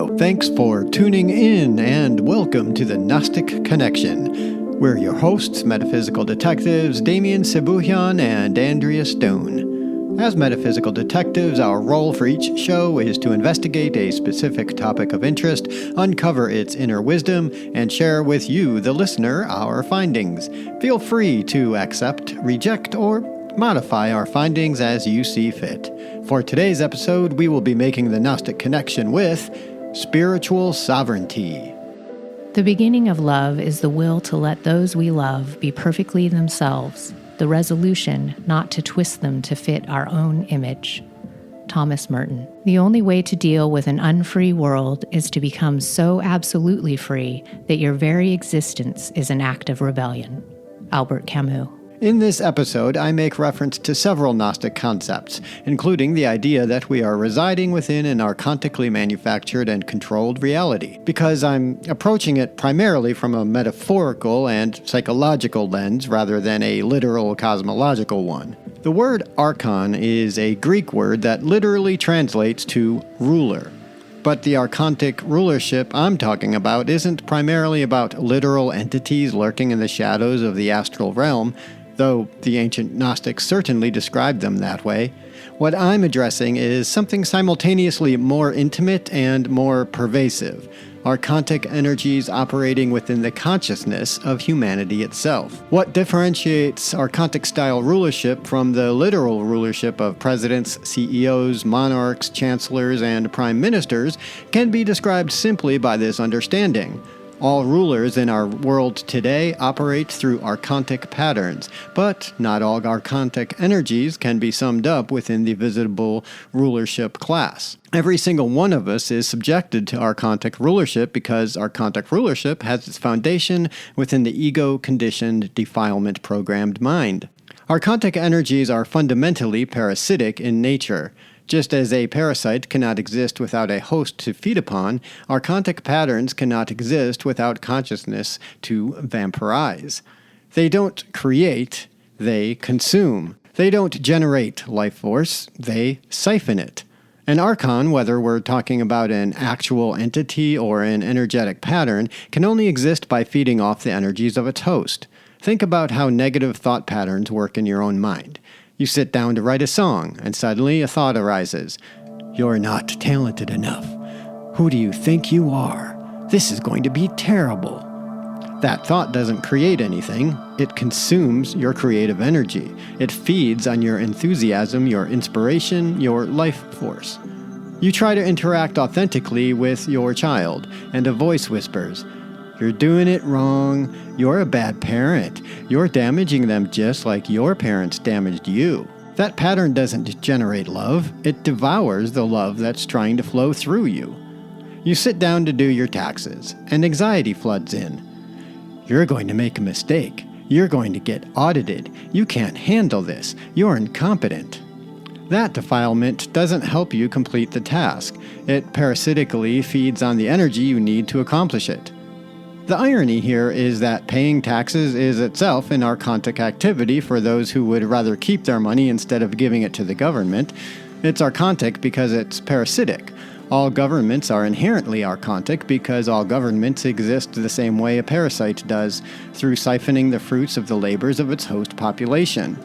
Thanks for tuning in and welcome to the Gnostic Connection. We're your hosts, Metaphysical Detectives Damian, Sebouhian, and Andria Stone. As Metaphysical Detectives, our role for each show is to investigate a specific topic of interest, uncover its inner wisdom, and share with you, the listener, our findings. Feel free to accept, reject, or modify our findings as you see fit. For today's episode, we will be making the Gnostic Connection with spiritual sovereignty. The beginning of love is the will to let those we love be perfectly themselves, the resolution not to twist them to fit our own image. Thomas Merton. The only way to deal with an unfree world is to become so absolutely free that your very existence is an act of rebellion. Albert Camus. In this episode, I make reference to several Gnostic concepts, including the idea that we are residing within an archontically manufactured and controlled reality, because I'm approaching it primarily from a metaphorical and psychological lens rather than a literal cosmological one. The word archon is a Greek word that literally translates to ruler. But the archontic rulership I'm talking about isn't primarily about literal entities lurking in the shadows of the astral realm, though the ancient Gnostics certainly described them that way. What I'm addressing is something simultaneously more intimate and more pervasive: archontic energies operating within the consciousness of humanity itself. What differentiates archontic-style rulership from the literal rulership of presidents, CEOs, monarchs, chancellors, and prime ministers can be described simply by this understanding. All rulers in our world today operate through archontic patterns, but not all archontic energies can be summed up within the visible rulership class. Every single one of us is subjected to archontic rulership because archontic rulership has its foundation within the ego-conditioned, defilement-programmed mind. Archontic energies are fundamentally parasitic in nature. Just as a parasite cannot exist without a host to feed upon, archontic patterns cannot exist without consciousness to vampirize. They don't create, they consume. They don't generate life force, they siphon it. An archon, whether we're talking about an actual entity or an energetic pattern, can only exist by feeding off the energies of its host. Think about how negative thought patterns work in your own mind. You sit down to write a song, and suddenly a thought arises. You're not talented enough. Who do you think you are? This is going to be terrible. That thought doesn't create anything. It consumes your creative energy. It feeds on your enthusiasm, your inspiration, your life force. You try to interact authentically with your child, and a voice whispers, "You're doing it wrong. You're a bad parent. You're damaging them just like your parents damaged you." That pattern doesn't generate love. It devours the love that's trying to flow through you. You sit down to do your taxes, and anxiety floods in. You're going to make a mistake. You're going to get audited. You can't handle this. You're incompetent. That defilement doesn't help you complete the task. It parasitically feeds on the energy you need to accomplish it. The irony here is that paying taxes is itself an archontic activity for those who would rather keep their money instead of giving it to the government. It's archontic because it's parasitic. All governments are inherently archontic because all governments exist the same way a parasite does, through siphoning the fruits of the labors of its host population.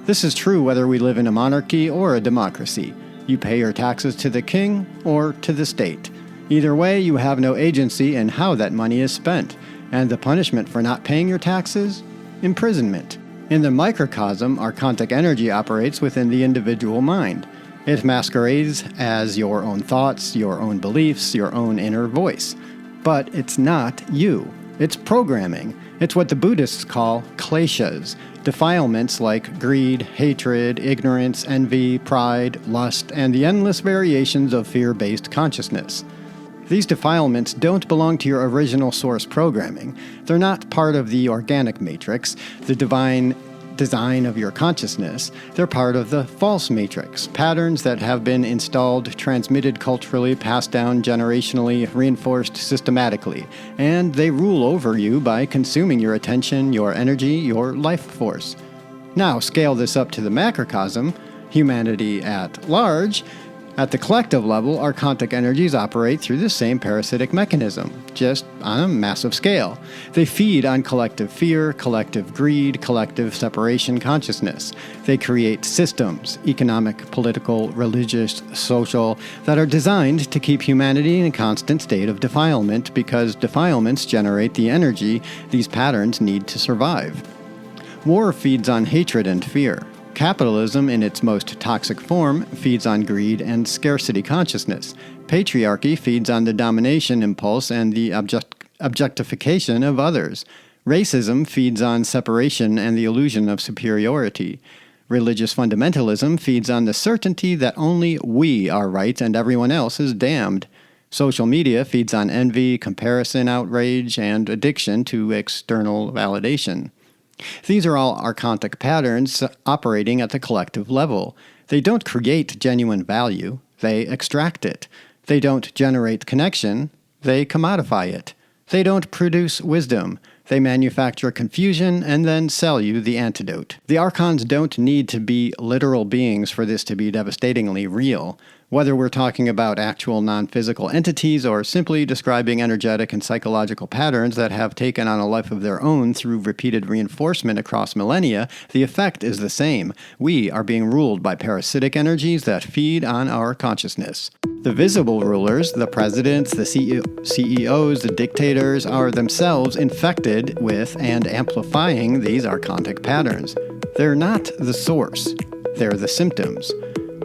This is true whether we live in a monarchy or a democracy. You pay your taxes to the king or to the state. Either way, you have no agency in how that money is spent, and the punishment for not paying your taxes? Imprisonment. In the microcosm, archontic energy operates within the individual mind. It masquerades as your own thoughts, your own beliefs, your own inner voice. But it's not you. It's programming. It's what the Buddhists call kleshas, defilements like greed, hatred, ignorance, envy, pride, lust, and the endless variations of fear-based consciousness. These defilements don't belong to your original source programming. They're not part of the organic matrix, the divine design of your consciousness. They're part of the false matrix, patterns that have been installed, transmitted culturally, passed down generationally, reinforced systematically, and they rule over you by consuming your attention, your energy, your life force. Now scale this up to the macrocosm, humanity at large. At the collective level, archontic energies operate through the same parasitic mechanism, just on a massive scale. They feed on collective fear, collective greed, collective separation consciousness. They create systems, economic, political, religious, social, that are designed to keep humanity in a constant state of defilement because defilements generate the energy these patterns need to survive. War feeds on hatred and fear. Capitalism, in its most toxic form, feeds on greed and scarcity consciousness. Patriarchy feeds on the domination impulse and the objectification of others. Racism feeds on separation and the illusion of superiority. Religious fundamentalism feeds on the certainty that only we are right and everyone else is damned. Social media feeds on envy, comparison, outrage, and addiction to external validation. These are all archontic patterns operating at the collective level. They don't create genuine value, they extract it. They don't generate connection, they commodify it. They don't produce wisdom, they manufacture confusion and then sell you the antidote. The archons don't need to be literal beings for this to be devastatingly real. Whether we're talking about actual non-physical entities or simply describing energetic and psychological patterns that have taken on a life of their own through repeated reinforcement across millennia, the effect is the same. We are being ruled by parasitic energies that feed on our consciousness. The visible rulers, the presidents, the CEOs, the dictators, are themselves infected with and amplifying these archontic patterns. They're not the source, they're the symptoms.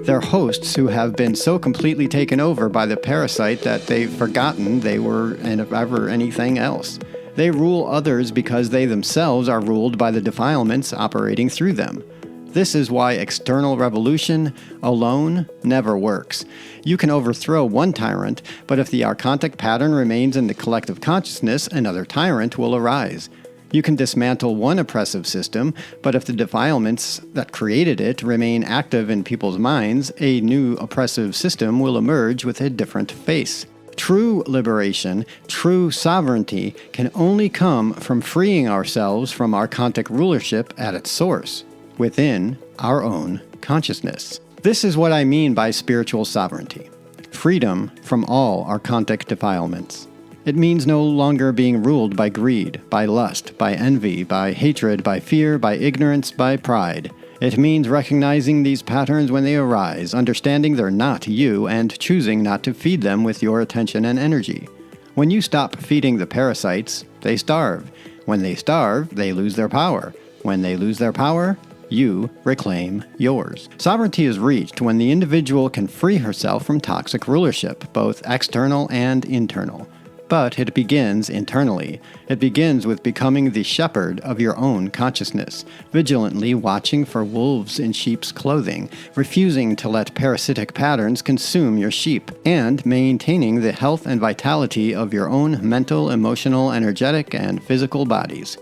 They're hosts who have been so completely taken over by the parasite that they've forgotten they were ever anything else. They rule others because they themselves are ruled by the defilements operating through them. This is why external revolution alone never works. You can overthrow one tyrant, but if the archontic pattern remains in the collective consciousness, another tyrant will arise. You can dismantle one oppressive system, but if the defilements that created it remain active in people's minds, a new oppressive system will emerge with a different face. True liberation, true sovereignty, can only come from freeing ourselves from archontic rulership at its source, within our own consciousness. This is what I mean by spiritual sovereignty. Freedom from all archontic defilements. It means no longer being ruled by greed, by lust, by envy, by hatred, by fear, by ignorance, by pride. It means recognizing these patterns when they arise, understanding they're not you, and choosing not to feed them with your attention and energy. When you stop feeding the parasites, they starve. When they starve, they lose their power. When they lose their power, you reclaim yours. Sovereignty is reached when the individual can free herself from toxic rulership, both external and internal. But it begins internally. It begins with becoming the shepherd of your own consciousness, vigilantly watching for wolves in sheep's clothing, refusing to let parasitic patterns consume your sheep, and maintaining the health and vitality of your own mental, emotional, energetic, and physical bodies.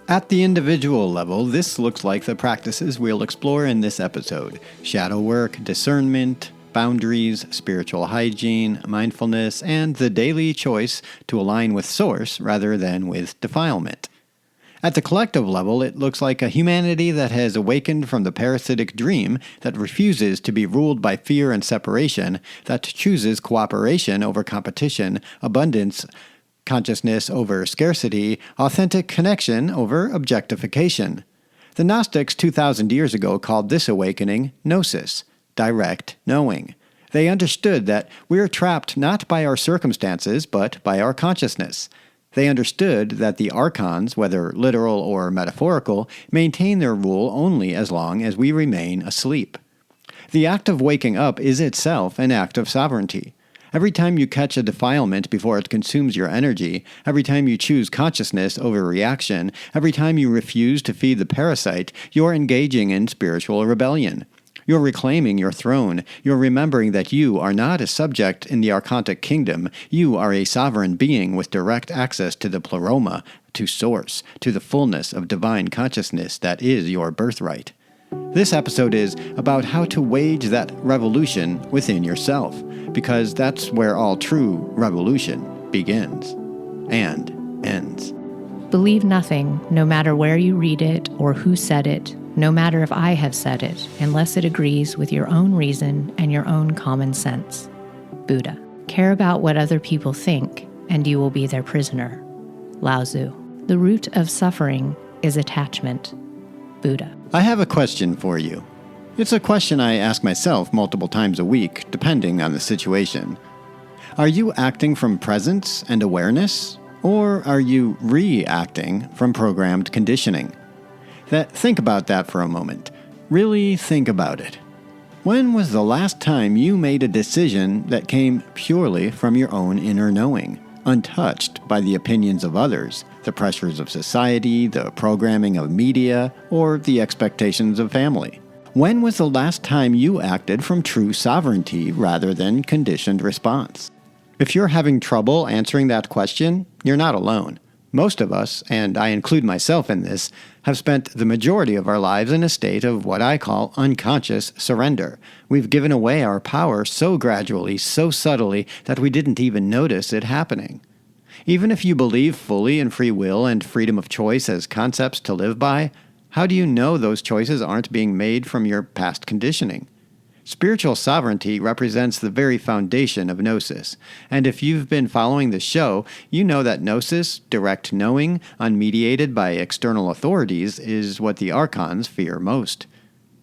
At the individual level, this looks like the practices we'll explore in this episode: shadow work, discernment, boundaries, spiritual hygiene, mindfulness, and the daily choice to align with source rather than with defilement. At the collective level, it looks like a humanity that has awakened from the parasitic dream, that refuses to be ruled by fear and separation, that chooses cooperation over competition, abundance consciousness over scarcity, authentic connection over objectification. The Gnostics 2,000 years ago called this awakening gnosis, direct knowing. They understood that we are trapped not by our circumstances, but by our consciousness. They understood that the archons, whether literal or metaphorical, maintain their rule only as long as we remain asleep. The act of waking up is itself an act of sovereignty. Every time you catch a defilement before it consumes your energy, every time you choose consciousness over reaction, every time you refuse to feed the parasite, you're engaging in spiritual rebellion. You're reclaiming your throne. You're remembering that you are not a subject in the Archontic kingdom. You are a sovereign being with direct access to the pleroma, to source, to the fullness of divine consciousness that is your birthright. This episode is about how to wage that revolution within yourself, because that's where all true revolution begins and ends. Believe nothing, no matter where you read it or who said it, no matter if I have said it, unless it agrees with your own reason and your own common sense. Buddha. Care about what other people think, and you will be their prisoner. Lao Tzu. The root of suffering is attachment. Buddha. I have a question for you. It's a question I ask myself multiple times a week, depending on the situation. Are you acting from presence and awareness, or are you reacting from programmed conditioning? Think about that for a moment. Really think about it. When was the last time you made a decision that came purely from your own inner knowing, untouched by the opinions of others, the pressures of society, the programming of media, or the expectations of family? When was the last time you acted from true sovereignty rather than conditioned response? If you're having trouble answering that question, you're not alone. Most of us, and I include myself in this, have spent the majority of our lives in a state of what I call unconscious surrender. We've given away our power so gradually, so subtly, that we didn't even notice it happening. Even if you believe fully in free will and freedom of choice as concepts to live by, how do you know those choices aren't being made from your past conditioning? Spiritual sovereignty represents the very foundation of Gnosis, and if you've been following the show, you know that Gnosis, direct knowing, unmediated by external authorities, is what the Archons fear most.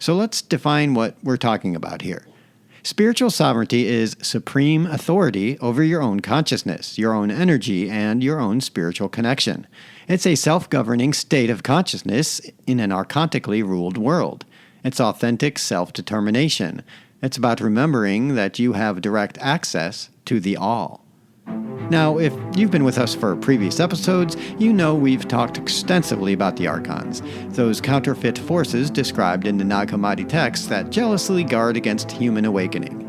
So let's define what we're talking about here. Spiritual sovereignty is supreme authority over your own consciousness, your own energy, and your own spiritual connection. It's a self-governing state of consciousness in an archontically ruled world. It's authentic self-determination. It's about remembering that you have direct access to the all. Now, if you've been with us for previous episodes, you know we've talked extensively about the Archons, those counterfeit forces described in the Nag Hammadi texts that jealously guard against human awakening.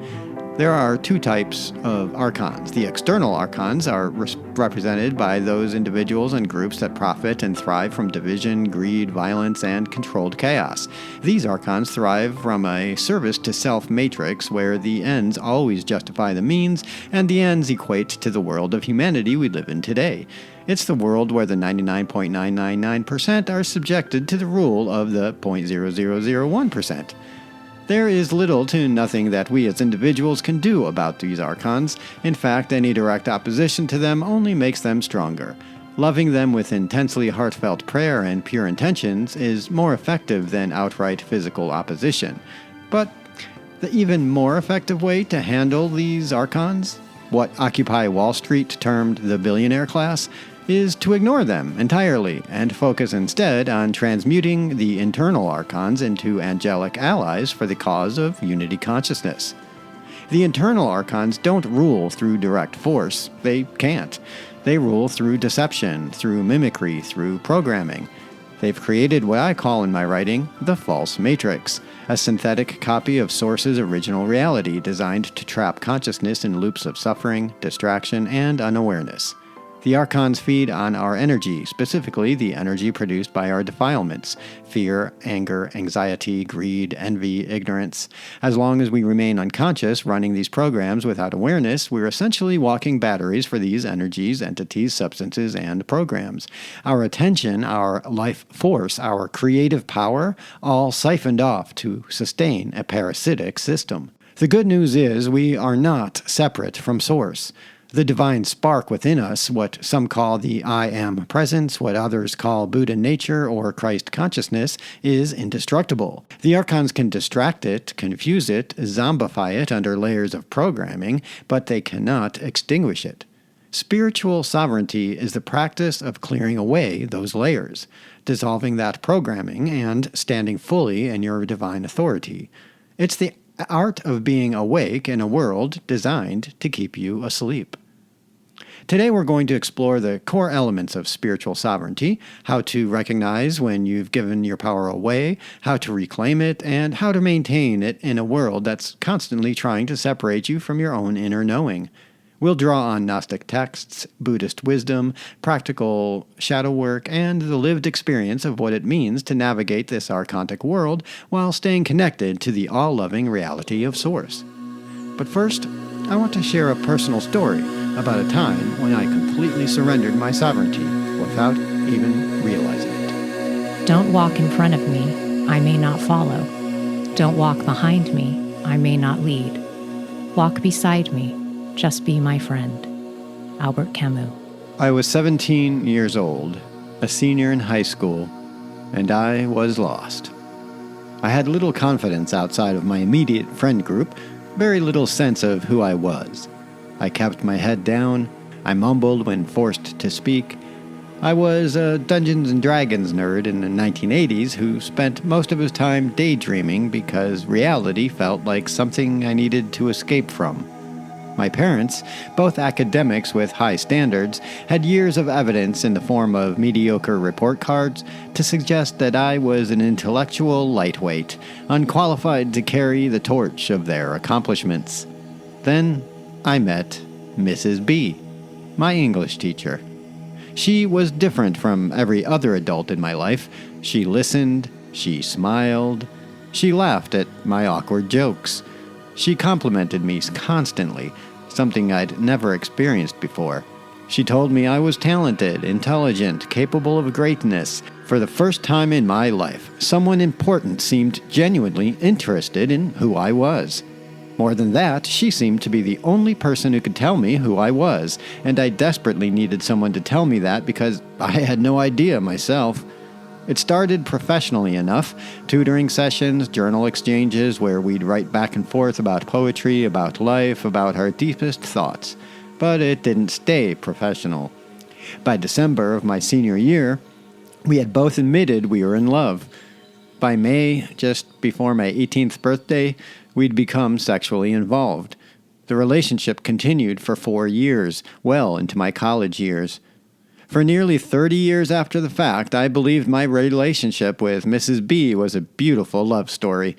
There are two types of Archons. The external Archons are represented by those individuals and groups that profit and thrive from division, greed, violence, and controlled chaos. These Archons thrive from a service to self matrix where the ends always justify the means, and the ends equate to the world of humanity we live in today. It's the world where the 99.999% are subjected to the rule of the 0.0001%. There is little to nothing that we as individuals can do about these Archons. In fact, any direct opposition to them only makes them stronger. Loving them with intensely heartfelt prayer and pure intentions is more effective than outright physical opposition. But the even more effective way to handle these Archons, what Occupy Wall Street termed the billionaire class, is to ignore them entirely and focus instead on transmuting the internal Archons into angelic allies for the cause of unity consciousness. The internal Archons don't rule through direct force. They can't. They rule through deception, through mimicry, through programming. They've created what I call in my writing the false matrix, a synthetic copy of Source's original reality designed to trap consciousness in loops of suffering, distraction, and unawareness. The Archons feed on our energy, specifically the energy produced by our defilements: fear, anger, anxiety, greed, envy, ignorance. As long as we remain unconscious running these programs without awareness, we're essentially walking batteries for these energies, entities, substances, and programs. Our attention, our life force, our creative power, all siphoned off to sustain a parasitic system. The good news is we are not separate from Source. The divine spark within us, what some call the I Am presence, what others call Buddha nature or Christ consciousness, is indestructible. The Archons can distract it, confuse it, zombify it under layers of programming, but they cannot extinguish it. Spiritual sovereignty is the practice of clearing away those layers, dissolving that programming, and standing fully in your divine authority. It's the art of being awake in a world designed to keep you asleep. Today we're going to explore the core elements of spiritual sovereignty, how to recognize when you've given your power away, how to reclaim it, and how to maintain it in a world that's constantly trying to separate you from your own inner knowing. We'll draw on Gnostic texts, Buddhist wisdom, practical shadow work, and the lived experience of what it means to navigate this archontic world while staying connected to the all-loving reality of Source. But first, I want to share a personal story about a time when I completely surrendered my sovereignty without even realizing it. Don't walk in front of me. I may not follow. Don't walk behind me, I may not lead. Walk beside me, just be my friend. Albert Camus. I was 17 years old, a senior in high school, and I was lost. I had little confidence outside of my immediate friend group, very little sense of who I was. I kept my head down, I mumbled when forced to speak. I was a Dungeons & Dragons nerd in the 1980s who spent most of his time daydreaming because reality felt like something I needed to escape from. My parents, both academics with high standards, had years of evidence in the form of mediocre report cards to suggest that I was an intellectual lightweight, unqualified to carry the torch of their accomplishments. Then I met Mrs. B, my English teacher. She was different from every other adult in my life. She listened, she smiled, she laughed at my awkward jokes. She complimented me constantly, something I'd never experienced before. She told me I was talented, intelligent, capable of greatness. For the first time in my life, someone important seemed genuinely interested in who I was. More than that, she seemed to be the only person who could tell me who I was, and I desperately needed someone to tell me that because I had no idea myself. It started professionally enough, tutoring sessions, journal exchanges where we'd write back and forth about poetry, about life, about our deepest thoughts. But it didn't stay professional. By December of my senior year, we had both admitted we were in love. By May, just before my 18th birthday, we'd become sexually involved. The relationship continued for 4 years, well into my college years. For nearly 30 years after the fact, I believed my relationship with Mrs. B was a beautiful love story.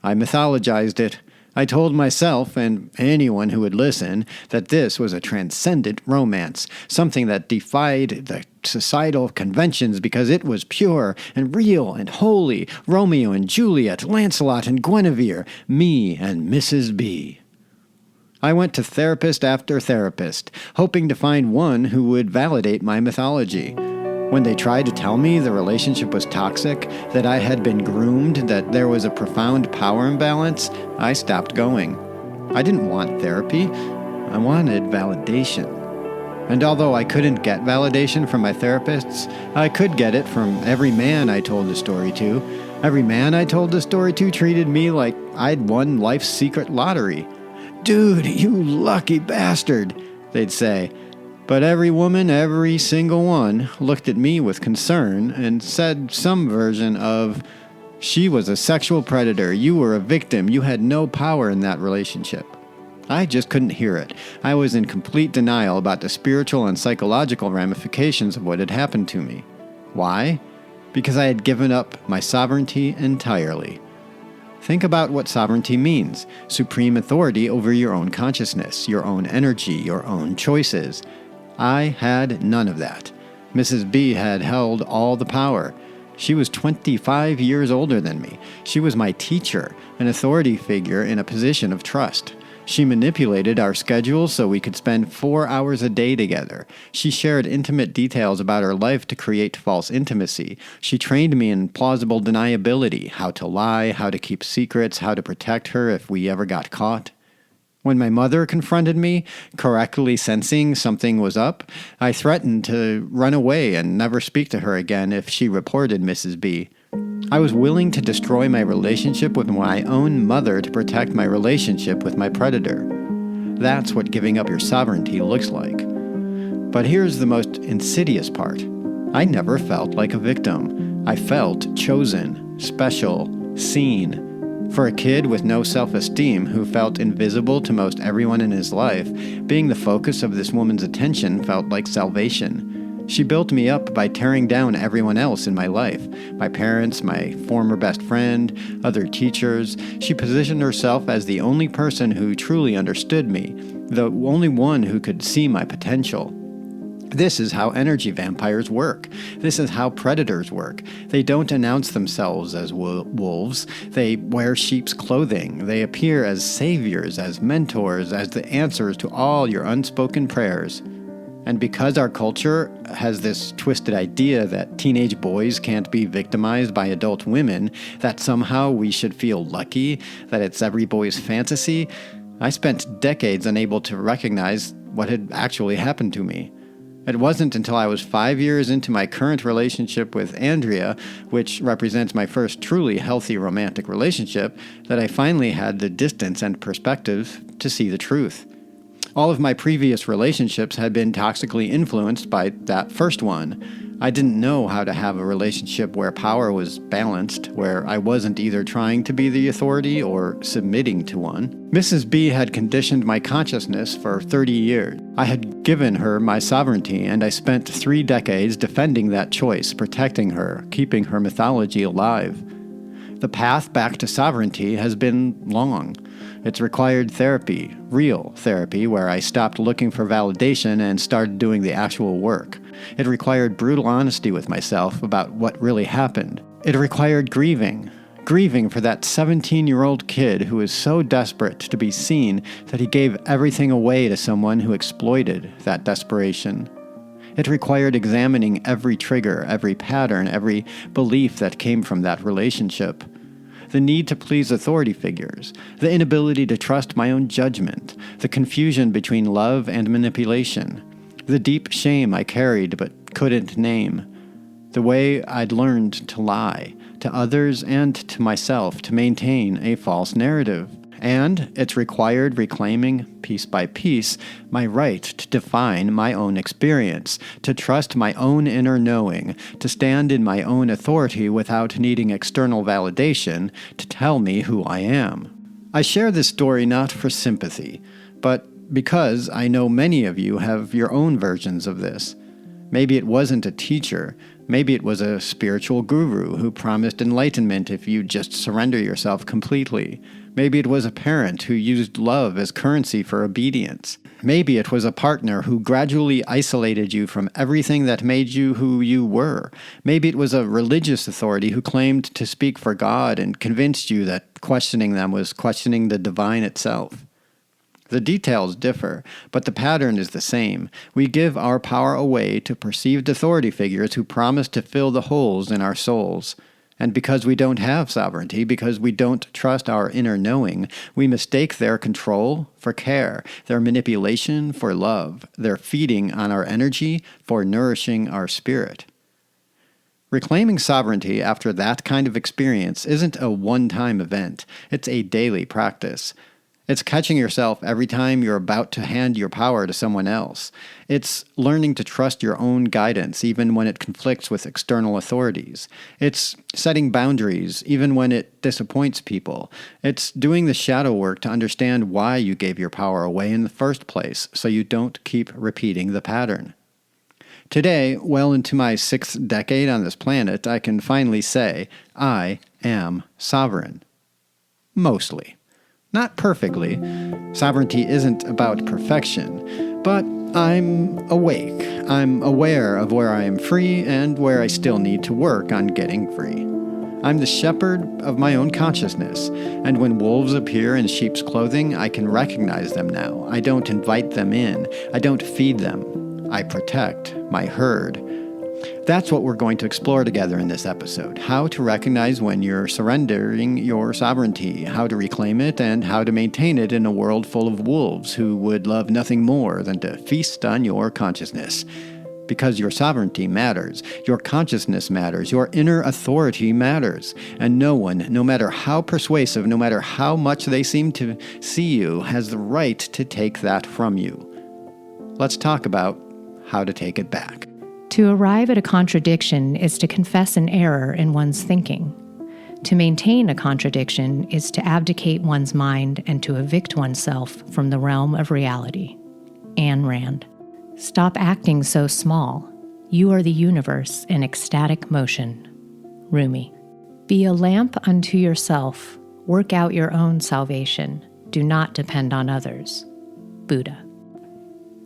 I mythologized it. I told myself, and anyone who would listen, that this was a transcendent romance, something that defied the societal conventions because it was pure and real and holy, Romeo and Juliet, Lancelot and Guinevere, me and Mrs. B. I went to therapist after therapist, hoping to find one who would validate my mythology. When they tried to tell me the relationship was toxic, that I had been groomed, that there was a profound power imbalance, I stopped going. I didn't want therapy. I wanted validation. And although I couldn't get validation from my therapists, I could get it from every man I told the story to. Every man I told the story to treated me like I'd won life's secret lottery. "Dude, you lucky bastard," they'd say. But every woman, every single one, looked at me with concern and said some version of, "She was a sexual predator, you were a victim, you had no power in that relationship." I just couldn't hear it. I was in complete denial about the spiritual and psychological ramifications of what had happened to me. Why? Because I had given up my sovereignty entirely. Think about what sovereignty means. Supreme authority over your own consciousness, your own energy, your own choices. I had none of that. Mrs. B had held all the power. She was 25 years older than me. She was my teacher, an authority figure in a position of trust. She manipulated our schedules so we could spend 4 hours a day together. She shared intimate details about her life to create false intimacy. She trained me in plausible deniability, how to lie, how to keep secrets, how to protect her if we ever got caught. When my mother confronted me, correctly sensing something was up, I threatened to run away and never speak to her again if she reported Mrs. B. I was willing to destroy my relationship with my own mother to protect my relationship with my predator. That's what giving up your sovereignty looks like. But here's the most insidious part. I never felt like a victim. I felt chosen, special, seen. For a kid with no self-esteem who felt invisible to most everyone in his life, being the focus of this woman's attention felt like salvation. She built me up by tearing down everyone else in my life. My parents, my former best friend, other teachers. She positioned herself as the only person who truly understood me, the only one who could see my potential. This is how energy vampires work. This is how predators work. They don't announce themselves as wolves. They wear sheep's clothing. They appear as saviors, as mentors, as the answers to all your unspoken prayers. And because our culture has this twisted idea that teenage boys can't be victimized by adult women, that somehow we should feel lucky, that it's every boy's fantasy, I spent decades unable to recognize what had actually happened to me. It wasn't until I was 5 years into my current relationship with Andria, which represents my first truly healthy romantic relationship, that I finally had the distance and perspective to see the truth. All of my previous relationships had been toxically influenced by that first one. I didn't know how to have a relationship where power was balanced, where I wasn't either trying to be the authority or submitting to one. Mrs. B had conditioned my consciousness for 30 years. I had given her my sovereignty, and I spent 3 decades defending that choice, protecting her, keeping her mythology alive. The path back to sovereignty has been long. It's required therapy, real therapy, where I stopped looking for validation and started doing the actual work. It required brutal honesty with myself about what really happened. It required grieving for that 17-year-old kid who was so desperate to be seen that he gave everything away to someone who exploited that desperation. It required examining every trigger, every pattern, every belief that came from that relationship. The need to please authority figures, the inability to trust my own judgment, the confusion between love and manipulation, the deep shame I carried but couldn't name, the way I'd learned to lie, to others and to myself, to maintain a false narrative. And it's required reclaiming, piece by piece, my right to define my own experience, to trust my own inner knowing, to stand in my own authority without needing external validation to tell me who I am. I share this story not for sympathy, but because I know many of you have your own versions of this. Maybe it wasn't a teacher. Maybe it was a spiritual guru who promised enlightenment if you just surrender yourself completely. Maybe it was a parent who used love as currency for obedience. Maybe it was a partner who gradually isolated you from everything that made you who you were. Maybe it was a religious authority who claimed to speak for God and convinced you that questioning them was questioning the divine itself. The details differ, but the pattern is the same. We give our power away to perceived authority figures who promise to fill the holes in our souls. And because we don't have sovereignty, because we don't trust our inner knowing, we mistake their control for care, their manipulation for love, their feeding on our energy for nourishing our spirit. Reclaiming sovereignty after that kind of experience isn't a one-time event. It's a daily practice. It's catching yourself every time you're about to hand your power to someone else. It's learning to trust your own guidance even when it conflicts with external authorities. It's setting boundaries even when it disappoints people. It's doing the shadow work to understand why you gave your power away in the first place so you don't keep repeating the pattern. Today, well into my 6th decade on this planet, I can finally say, I am sovereign. Mostly. Not perfectly. Sovereignty isn't about perfection, but I'm awake. I'm aware of where I am free and where I still need to work on getting free. I'm the shepherd of my own consciousness, and when wolves appear in sheep's clothing, I can recognize them now. I don't invite them in. I don't feed them. I protect my herd. That's what we're going to explore together in this episode. How to recognize when you're surrendering your sovereignty, how to reclaim it, and how to maintain it in a world full of wolves who would love nothing more than to feast on your consciousness. Because your sovereignty matters, your consciousness matters, your inner authority matters, and no one, no matter how persuasive, no matter how much they seem to see you, has the right to take that from you. Let's talk about how to take it back. To arrive at a contradiction is to confess an error in one's thinking. To maintain a contradiction is to abdicate one's mind and to evict oneself from the realm of reality. Ayn Rand. Stop acting so small. You are the universe in ecstatic motion. Rumi. Be a lamp unto yourself. Work out your own salvation. Do not depend on others. Buddha.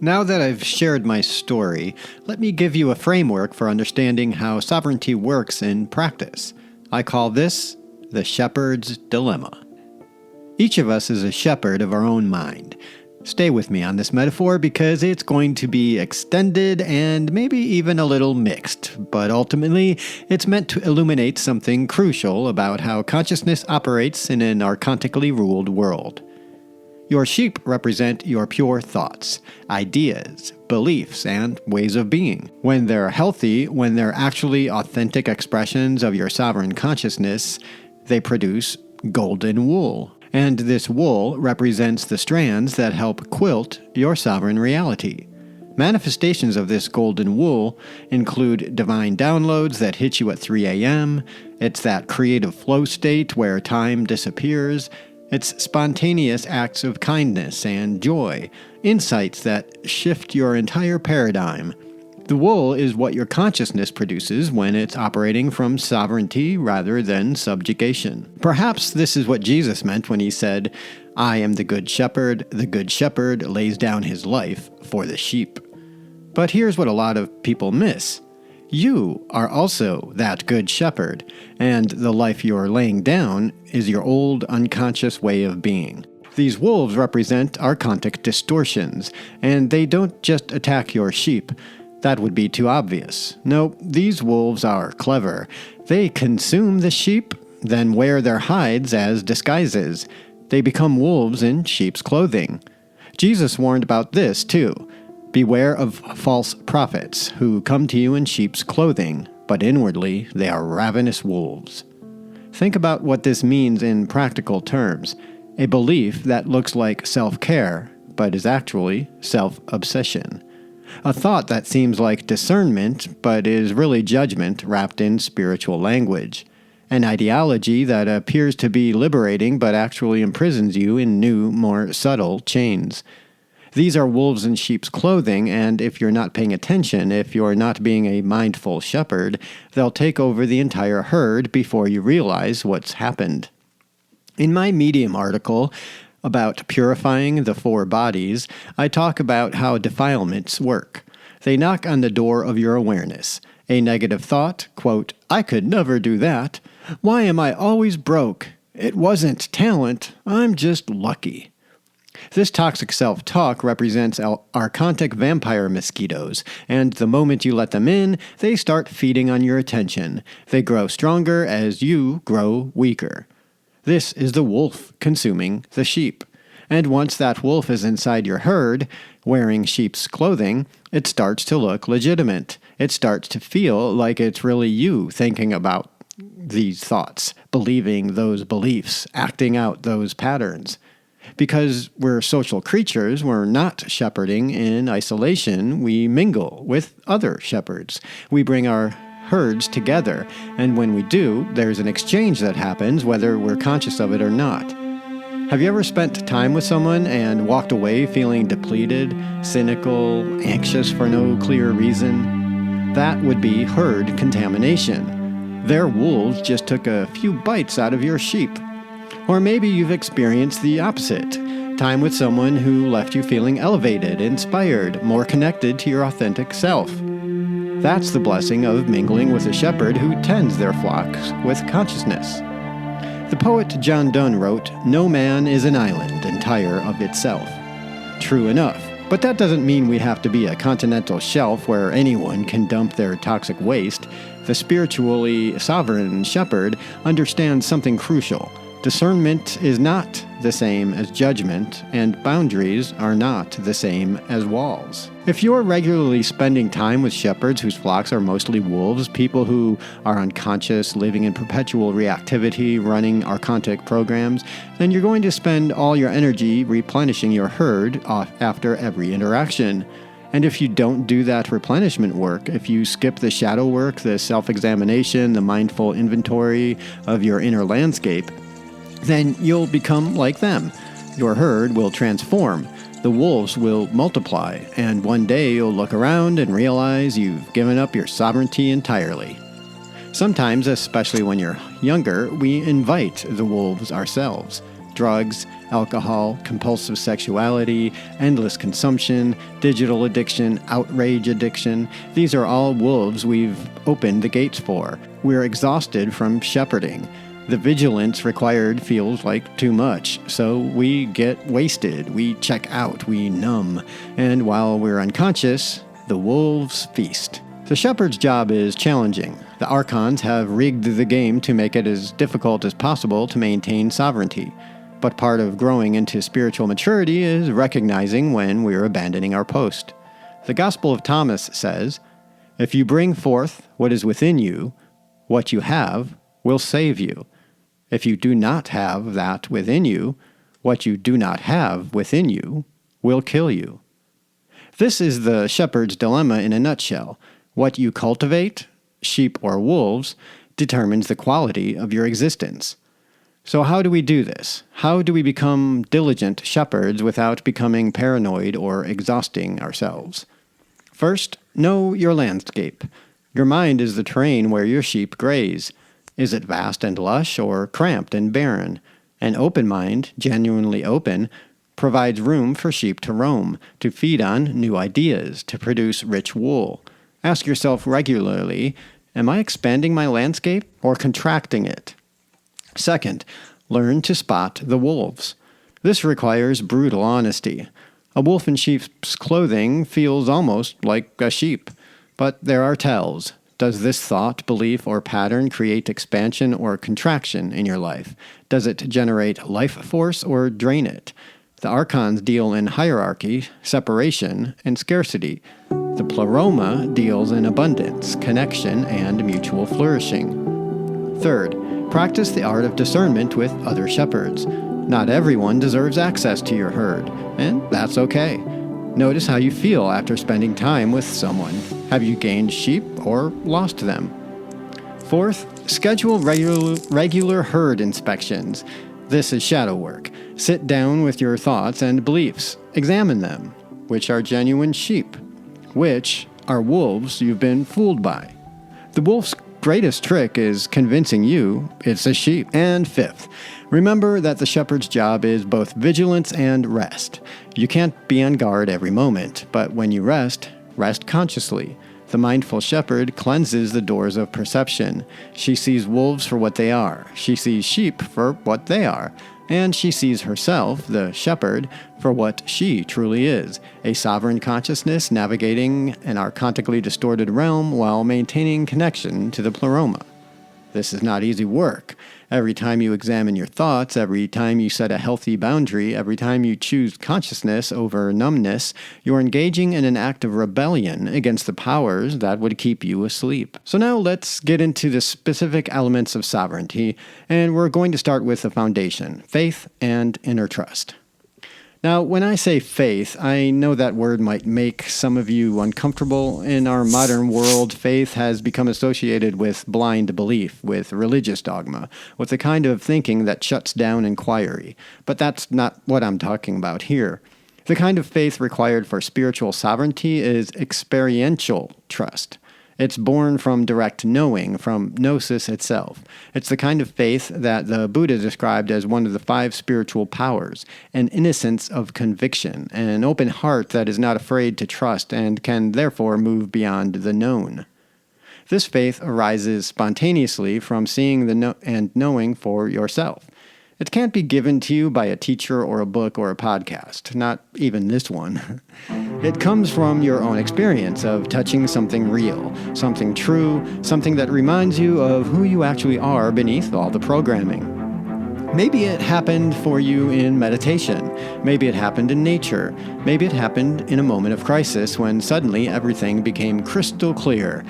Now that I've shared my story, let me give you a framework for understanding how sovereignty works in practice. I call this the shepherd's dilemma. Each of us is a shepherd of our own mind. Stay with me on this metaphor because it's going to be extended and maybe even a little mixed, but ultimately it's meant to illuminate something crucial about how consciousness operates in an archontically ruled world. Your sheep represent your pure thoughts, ideas, beliefs, and ways of being. When they're healthy, when they're actually authentic expressions of your sovereign consciousness, they produce golden wool. And this wool represents the strands that help quilt your sovereign reality. Manifestations of this golden wool include divine downloads that hit you at 3 a.m., it's that creative flow state where time disappears, it's spontaneous acts of kindness and joy, insights that shift your entire paradigm. The wool is what your consciousness produces when it's operating from sovereignty rather than subjugation. Perhaps this is what Jesus meant when he said, "I am the good shepherd lays down his life for the sheep." But here's what a lot of people miss. You are also that good shepherd, and the life you're laying down is your old unconscious way of being. These wolves represent archontic distortions, and they don't just attack your sheep. That would be too obvious. No, these wolves are clever. They consume the sheep, then wear their hides as disguises. They become wolves in sheep's clothing. Jesus warned about this too. Beware of false prophets who come to you in sheep's clothing, but inwardly they are ravenous wolves. Think about what this means in practical terms. A belief that looks like self-care, but is actually self-obsession. A thought that seems like discernment, but is really judgment wrapped in spiritual language. An ideology that appears to be liberating, but actually imprisons you in new, more subtle chains. These are wolves in sheep's clothing, and if you're not paying attention, if you're not being a mindful shepherd, they'll take over the entire herd before you realize what's happened. In my Medium article about purifying the 4 bodies, I talk about how defilements work. They knock on the door of your awareness. A negative thought, quote, "I could never do that. Why am I always broke? It wasn't talent. I'm just lucky." This toxic self-talk represents archontic vampire mosquitoes, and the moment you let them in, they start feeding on your attention. They grow stronger as you grow weaker. This is the wolf consuming the sheep. And once that wolf is inside your herd, wearing sheep's clothing, it starts to look legitimate. It starts to feel like it's really you thinking about these thoughts, believing those beliefs, acting out those patterns. Because we're social creatures, we're not shepherding in isolation. We mingle with other shepherds. We bring our herds together, and when we do, there's an exchange that happens whether we're conscious of it or not. Have you ever spent time with someone and walked away feeling depleted, cynical, anxious for no clear reason? That would be herd contamination. Their wolves just took a few bites out of your sheep. Or maybe you've experienced the opposite. Time with someone who left you feeling elevated, inspired, more connected to your authentic self. That's the blessing of mingling with a shepherd who tends their flocks with consciousness. The poet John Donne wrote, "No man is an island entire of itself." True enough, but that doesn't mean we have to be a continental shelf where anyone can dump their toxic waste. The spiritually sovereign shepherd understands something crucial. Discernment is not the same as judgment, and boundaries are not the same as walls. If you're regularly spending time with shepherds whose flocks are mostly wolves, people who are unconscious, living in perpetual reactivity, running archontic programs, then you're going to spend all your energy replenishing your herd after every interaction. And if you don't do that replenishment work, if you skip the shadow work, the self-examination, the mindful inventory of your inner landscape, then you'll become like them. Your herd will transform. The wolves will multiply, and one day you'll look around and realize you've given up your sovereignty entirely. Sometimes, especially when you're younger, we invite the wolves ourselves. Drugs, alcohol, compulsive sexuality, endless consumption, digital addiction, outrage addiction. These are all wolves we've opened the gates for. We're exhausted from shepherding. The vigilance required feels like too much, so we get wasted, we check out, we numb, and while we're unconscious, the wolves feast. The shepherd's job is challenging. The archons have rigged the game to make it as difficult as possible to maintain sovereignty. But part of growing into spiritual maturity is recognizing when we're abandoning our post. The Gospel of Thomas says, "If you bring forth what is within you, what you have will save you. If you do not have that within you, what you do not have within you will kill you." This is the shepherd's dilemma in a nutshell. What you cultivate, sheep or wolves, determines the quality of your existence. So how do we do this? How do we become diligent shepherds without becoming paranoid or exhausting ourselves? First, know your landscape. Your mind is the terrain where your sheep graze. Is it vast and lush or cramped and barren? An open mind, genuinely open, provides room for sheep to roam, to feed on new ideas, to produce rich wool. Ask yourself regularly, am I expanding my landscape or contracting it? Second, learn to spot the wolves. This requires brutal honesty. A wolf in sheep's clothing feels almost like a sheep, but there are tells. Does this thought, belief, or pattern create expansion or contraction in your life? Does it generate life force or drain it? The archons deal in hierarchy, separation, and scarcity. The pleroma deals in abundance, connection, and mutual flourishing. Third, practice the art of discernment with other shepherds. Not everyone deserves access to your herd, and that's okay. Notice how you feel after spending time with someone. Have you gained sheep or lost them? Fourth, schedule regular herd inspections. This is shadow work. Sit down with your thoughts and beliefs. Examine them. Which are genuine sheep? Which are wolves you've been fooled by? The wolf's greatest trick is convincing you it's a sheep. And fifth, remember that the shepherd's job is both vigilance and rest. You can't be on guard every moment, but when you rest consciously. The mindful shepherd cleanses the doors of perception. She sees wolves for what they are. She sees sheep for what they are. And she sees herself, the shepherd, for what she truly is, a sovereign consciousness navigating an archontically distorted realm while maintaining connection to the pleroma. This is not easy work. Every time you examine your thoughts, every time you set a healthy boundary, every time you choose consciousness over numbness, you're engaging in an act of rebellion against the powers that would keep you asleep. So now let's get into the specific elements of sovereignty, and we're going to start with the foundation, faith and inner trust. Now, when I say faith, I know that word might make some of you uncomfortable. In our modern world, faith has become associated with blind belief, with religious dogma, with the kind of thinking that shuts down inquiry. But that's not what I'm talking about here. The kind of faith required for spiritual sovereignty is experiential trust. It's born from direct knowing, from gnosis itself. It's the kind of faith that the Buddha described as one of the 5 spiritual powers, an innocence of conviction, an open heart that is not afraid to trust and can therefore move beyond the known. This faith arises spontaneously from seeing and knowing for yourself. It can't be given to you by a teacher or a book or a podcast, not even this one. It comes from your own experience of touching something real, something true, something that reminds you of who you actually are beneath all the programming. Maybe it happened for you in meditation. Maybe it happened in nature. Maybe it happened in a moment of crisis when suddenly everything became crystal clear.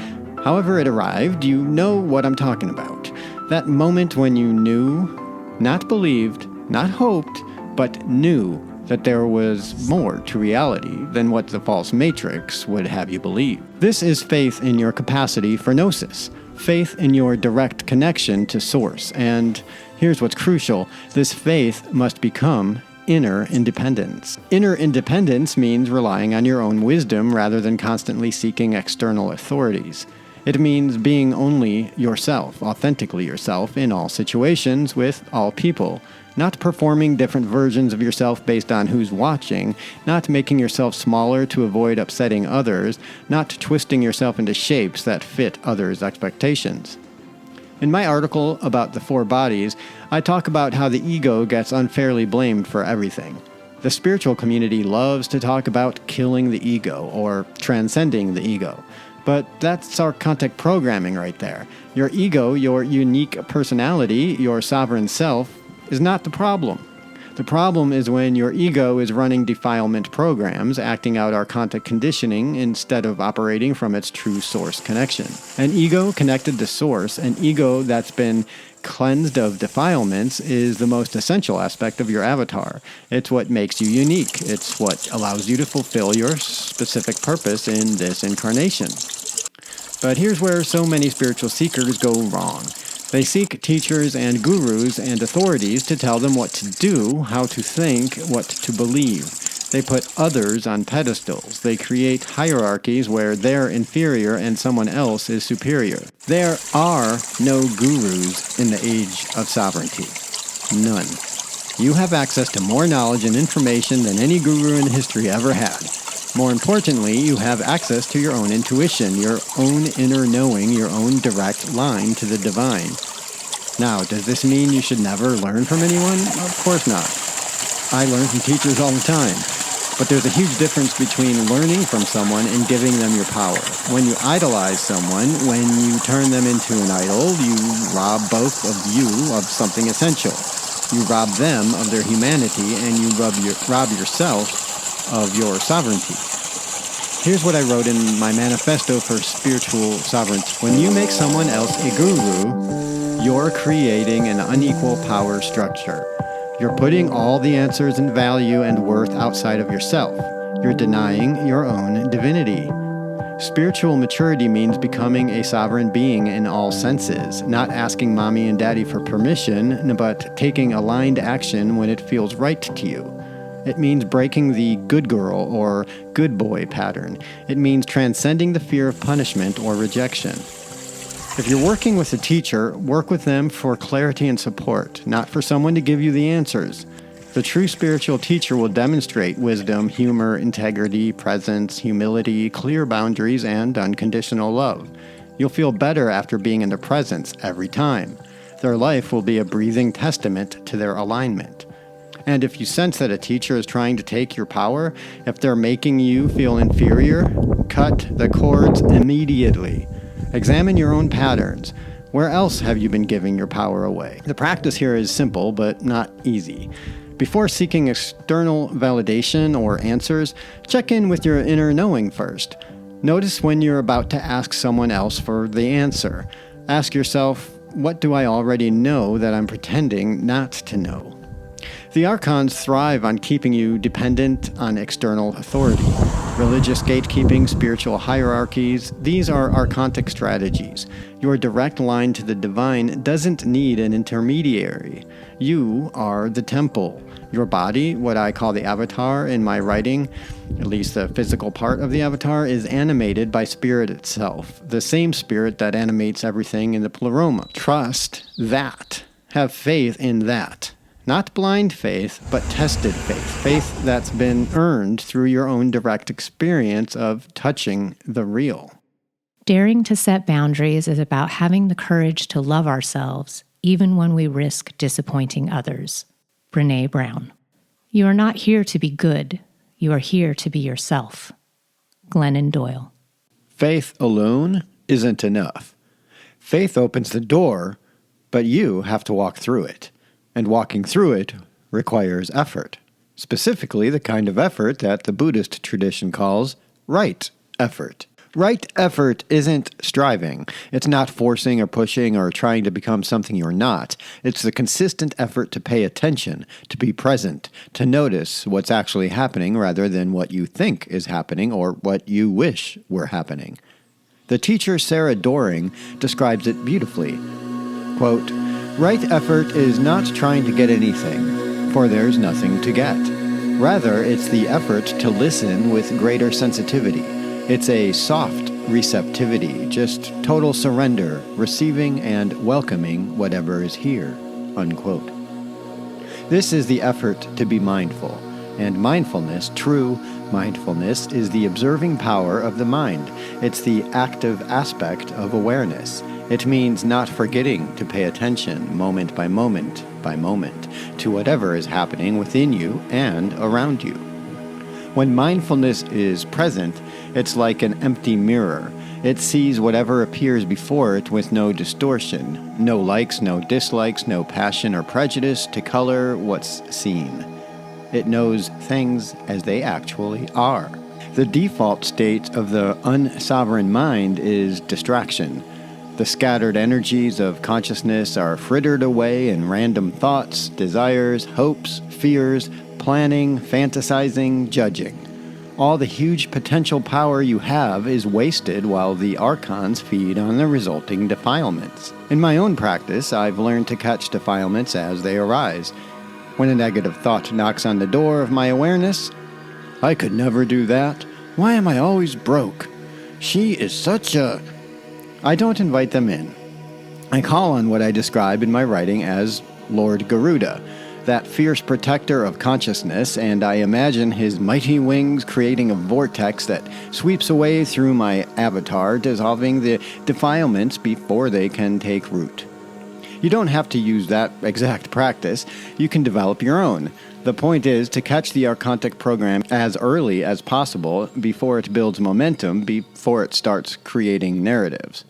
However it arrived, you know what I'm talking about. That moment when you knew, not believed, not hoped, but knew that there was more to reality than what the false matrix would have you believe. This is faith in your capacity for gnosis, faith in your direct connection to source, and here's what's crucial, this faith must become inner independence. Inner independence means relying on your own wisdom rather than constantly seeking external authorities. It means being only yourself, authentically yourself, in all situations, with all people. Not performing different versions of yourself based on who's watching, not making yourself smaller to avoid upsetting others, not twisting yourself into shapes that fit others' expectations. In my article about the four bodies, I talk about how the ego gets unfairly blamed for everything. The spiritual community loves to talk about killing the ego or transcending the ego. But that's archontic programming right there. Your ego, your unique personality, your sovereign self, is not the problem. The problem is when your ego is running defilement programs, acting out archontic conditioning instead of operating from its true source connection. An ego connected to source, an ego that's been cleansed of defilements, is the most essential aspect of your avatar. It's what makes you unique. It's what allows you to fulfill your specific purpose in this incarnation. But here's where so many spiritual seekers go wrong. They seek teachers and gurus and authorities to tell them what to do, how to think, what to believe. They put others on pedestals. They create hierarchies where they're inferior and someone else is superior. There are no gurus in the age of sovereignty. None. You have access to more knowledge and information than any guru in history ever had. More importantly, you have access to your own intuition, your own inner knowing, your own direct line to the divine. Now, does this mean you should never learn from anyone? Of course not. I learn from teachers all the time. But there's a huge difference between learning from someone and giving them your power. When you idolize someone, when you turn them into an idol, you rob both of you of something essential. You rob them of their humanity, and you rob yourself of your sovereignty. Here's what I wrote in my manifesto for spiritual sovereignty. When you make someone else a guru, you're creating an unequal power structure. You're putting all the answers and value and worth outside of yourself. You're denying your own divinity. Spiritual maturity means becoming a sovereign being in all senses, not asking mommy and daddy for permission, but taking aligned action when it feels right to you. It means breaking the good girl or good boy pattern. It means transcending the fear of punishment or rejection. If you're working with a teacher, work with them for clarity and support, not for someone to give you the answers. The true spiritual teacher will demonstrate wisdom, humor, integrity, presence, humility, clear boundaries, and unconditional love. You'll feel better after being in their presence every time. Their life will be a breathing testament to their alignment. And if you sense that a teacher is trying to take your power, if they're making you feel inferior, cut the cords immediately. Examine your own patterns. Where else have you been giving your power away? The practice here is simple, but not easy. Before seeking external validation or answers, check in with your inner knowing first. Notice when you're about to ask someone else for the answer. Ask yourself, what do I already know that I'm pretending not to know? The archons thrive on keeping you dependent on external authority. Religious gatekeeping, spiritual hierarchies, these are archontic strategies. Your direct line to the divine doesn't need an intermediary. You are the temple. Your body, what I call the avatar in my writing, at least the physical part of the avatar, is animated by spirit itself, the same spirit that animates everything in the pleroma. Trust that. Have faith in that. Not blind faith, but tested faith. Faith that's been earned through your own direct experience of touching the real. Daring to set boundaries is about having the courage to love ourselves, even when we risk disappointing others. Brené Brown. You are not here to be good. You are here to be yourself. Glennon Doyle. Faith alone isn't enough. Faith opens the door, but you have to walk through it. And walking through it requires effort, specifically the kind of effort that the Buddhist tradition calls right effort. Right effort isn't striving. It's not forcing or pushing or trying to become something you're not. It's the consistent effort to pay attention, to be present, to notice what's actually happening rather than what you think is happening or what you wish were happening. The teacher Sarah Doring describes it beautifully. Quote, right effort is not trying to get anything, for there's nothing to get. Rather, it's the effort to listen with greater sensitivity. It's a soft receptivity, just total surrender, receiving and welcoming whatever is here, unquote. This is the effort to be mindful, and mindfulness, true mindfulness, is the observing power of the mind. It's the active aspect of awareness. It means not forgetting to pay attention moment by moment to whatever is happening within you and around you. When mindfulness is present, it's like an empty mirror. It sees whatever appears before it with no distortion, no likes, no dislikes, no passion or prejudice to color what's seen. It knows things as they actually are. The default state of the unsovereign mind is distraction. The scattered energies of consciousness are frittered away in random thoughts, desires, hopes, fears, planning, fantasizing, judging. All the huge potential power you have is wasted while the archons feed on the resulting defilements. In my own practice, I've learned to catch defilements as they arise. When a negative thought knocks on the door of my awareness, I could never do that. Why am I always broke? She is such a... I don't invite them in. I call on what I describe in my writing as Lord Garuda, that fierce protector of consciousness, and I imagine his mighty wings creating a vortex that sweeps away through my avatar, dissolving the defilements before they can take root. You don't have to use that exact practice. You can develop your own. The point is to catch the Archontic program as early as possible before it builds momentum, before it starts creating narratives.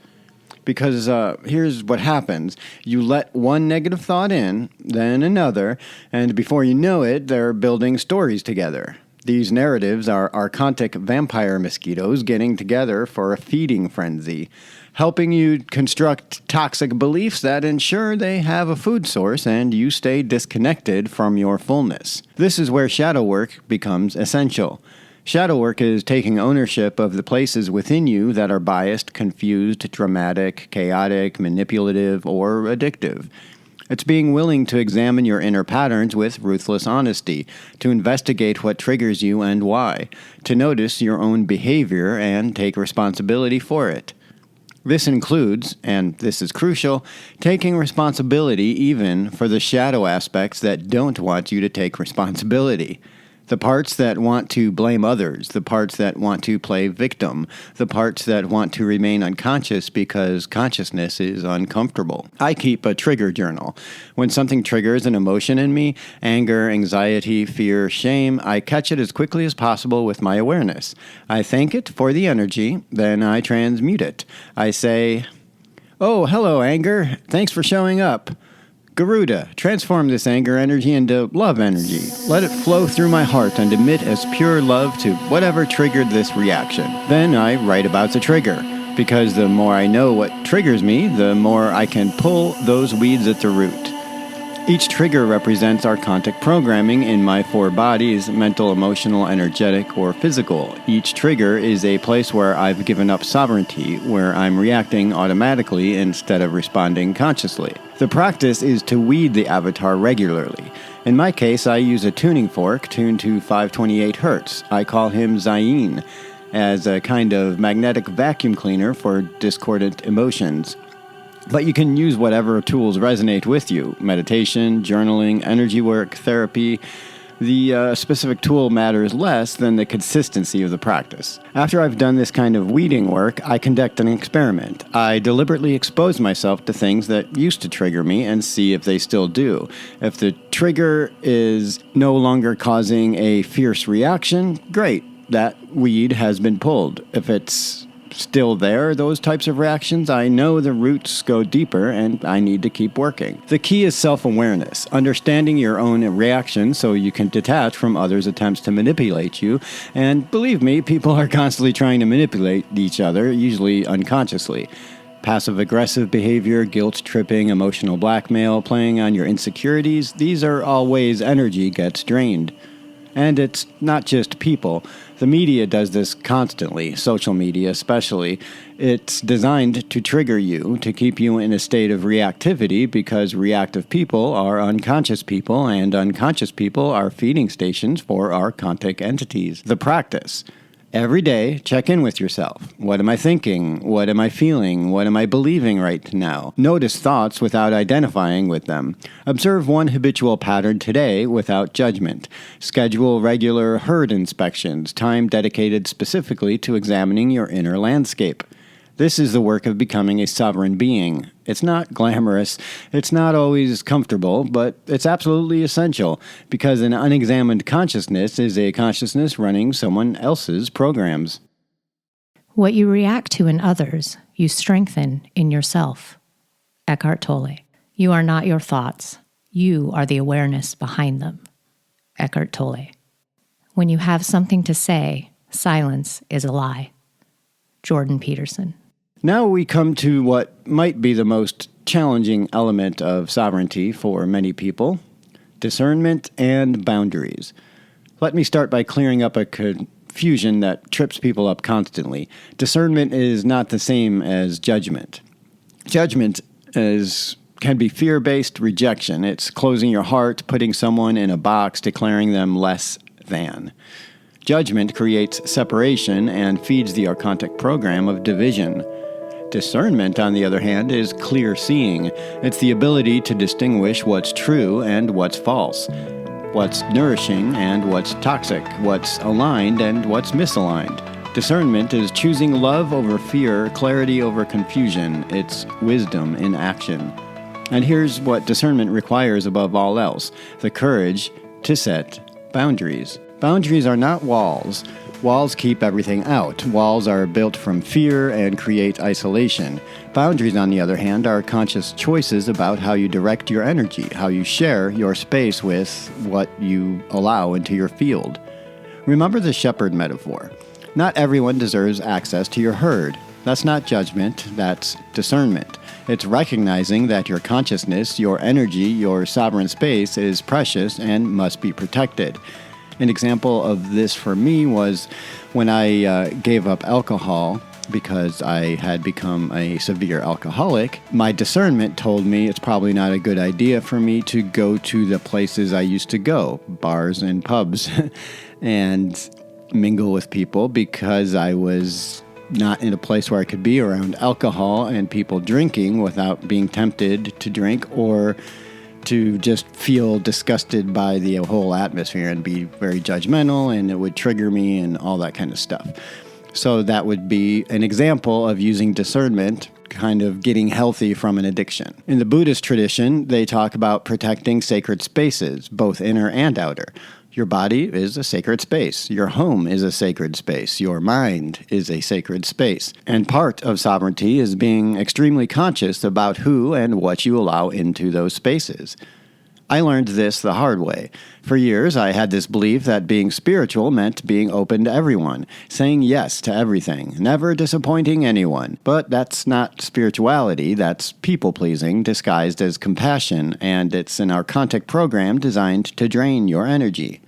Because here's what happens. You let one negative thought in, then another, and before you know it, they're building stories together. These narratives are Archontic vampire mosquitoes getting together for a feeding frenzy, helping you construct toxic beliefs that ensure they have a food source and you stay disconnected from your fullness. This is where shadow work becomes essential. Shadow work is taking ownership of the places within you that are biased, confused, dramatic, chaotic, manipulative, or addictive. It's being willing to examine your inner patterns with ruthless honesty, to investigate what triggers you and why, to notice your own behavior and take responsibility for it. This includes, and this is crucial, taking responsibility even for the shadow aspects that don't want you to take responsibility. The parts that want to blame others, the parts that want to play victim, the parts that want to remain unconscious because consciousness is uncomfortable. I keep a trigger journal. When something triggers an emotion in me, anger, anxiety, fear, shame, I catch it as quickly as possible with my awareness. I thank it for the energy, then I transmute it. I say, "Oh, hello, anger. Thanks for showing up. Garuda, transform this anger energy into love energy. Let it flow through my heart and emit as pure love to whatever triggered this reaction." Then I write about the trigger, because the more I know what triggers me, the more I can pull those weeds at the root. Each trigger represents Archontic programming in my 4 bodies, mental, emotional, energetic, or physical. Each trigger is a place where I've given up sovereignty, where I'm reacting automatically instead of responding consciously. The practice is to weed the avatar regularly. In my case, I use a tuning fork tuned to 528 Hz. I call him Zayin, as a kind of magnetic vacuum cleaner for discordant emotions. But you can use whatever tools resonate with you. Meditation, journaling, energy work, therapy. The specific tool matters less than the consistency of the practice. After I've done this kind of weeding work, I conduct an experiment. I deliberately expose myself to things that used to trigger me and see if they still do. If the trigger is no longer causing a fierce reaction, great. That weed has been pulled. If it's still there, those types of reactions, I know the roots go deeper and I need to keep working. The key is self-awareness, understanding your own reactions so you can detach from others' attempts to manipulate you. And believe me, people are constantly trying to manipulate each other, usually unconsciously. Passive-aggressive behavior, guilt-tripping, emotional blackmail, playing on your insecurities, these are all ways energy gets drained. And it's not just people. The media does this constantly, social media especially. It's designed to trigger you, to keep you in a state of reactivity, because reactive people are unconscious people, and unconscious people are feeding stations for archontic entities. The practice. Every day, check in with yourself. What am I thinking? What am I feeling? What am I believing right now? Notice thoughts without identifying with them. Observe one habitual pattern today without judgment. Schedule regular herd inspections, time dedicated specifically to examining your inner landscape. This is the work of becoming a sovereign being. It's not glamorous, it's not always comfortable, but it's absolutely essential, because an unexamined consciousness is a consciousness running someone else's programs. What you react to in others, you strengthen in yourself. Eckhart Tolle. You are not your thoughts. You are the awareness behind them. Eckhart Tolle. When you have something to say, silence is a lie. Jordan Peterson. Now we come to what might be the most challenging element of sovereignty for many people: discernment and boundaries. Let me start by clearing up a confusion that trips people up constantly. Discernment is not the same as judgment. Judgment can be fear-based rejection. It's closing your heart, putting someone in a box, declaring them less than. Judgment creates separation and feeds the Archontic program of division. Discernment, on the other hand, is clear seeing. It's the ability to distinguish what's true and what's false, what's nourishing and what's toxic, what's aligned and what's misaligned. Discernment is choosing love over fear, clarity over confusion. It's wisdom in action. And here's what discernment requires above all else: the courage to set boundaries. Boundaries are not walls. Walls keep everything out. Walls are built from fear and create isolation. Boundaries, on the other hand, are conscious choices about how you direct your energy, how you share your space with what you allow into your field. Remember the shepherd metaphor. Not everyone deserves access to your herd. That's not judgment, that's discernment. It's recognizing that your consciousness, your energy, your sovereign space is precious and must be protected. An example of this for me was when I gave up alcohol because I had become a severe alcoholic. My discernment told me it's probably not a good idea for me to go to the places I used to go, bars and pubs, and mingle with people, because I was not in a place where I could be around alcohol and people drinking without being tempted to drink, or to just feel disgusted by the whole atmosphere and be very judgmental, and it would trigger me and all that kind of stuff. So that would be an example of using discernment, kind of getting healthy from an addiction. In the Buddhist tradition, they talk about protecting sacred spaces, both inner and outer. Your body is a sacred space. Your home is a sacred space. Your mind is a sacred space. And part of sovereignty is being extremely conscious about who and what you allow into those spaces. I learned this the hard way. For years, I had this belief that being spiritual meant being open to everyone, saying yes to everything, never disappointing anyone. But that's not spirituality, that's people-pleasing disguised as compassion, and it's an Archontic program designed to drain your energy.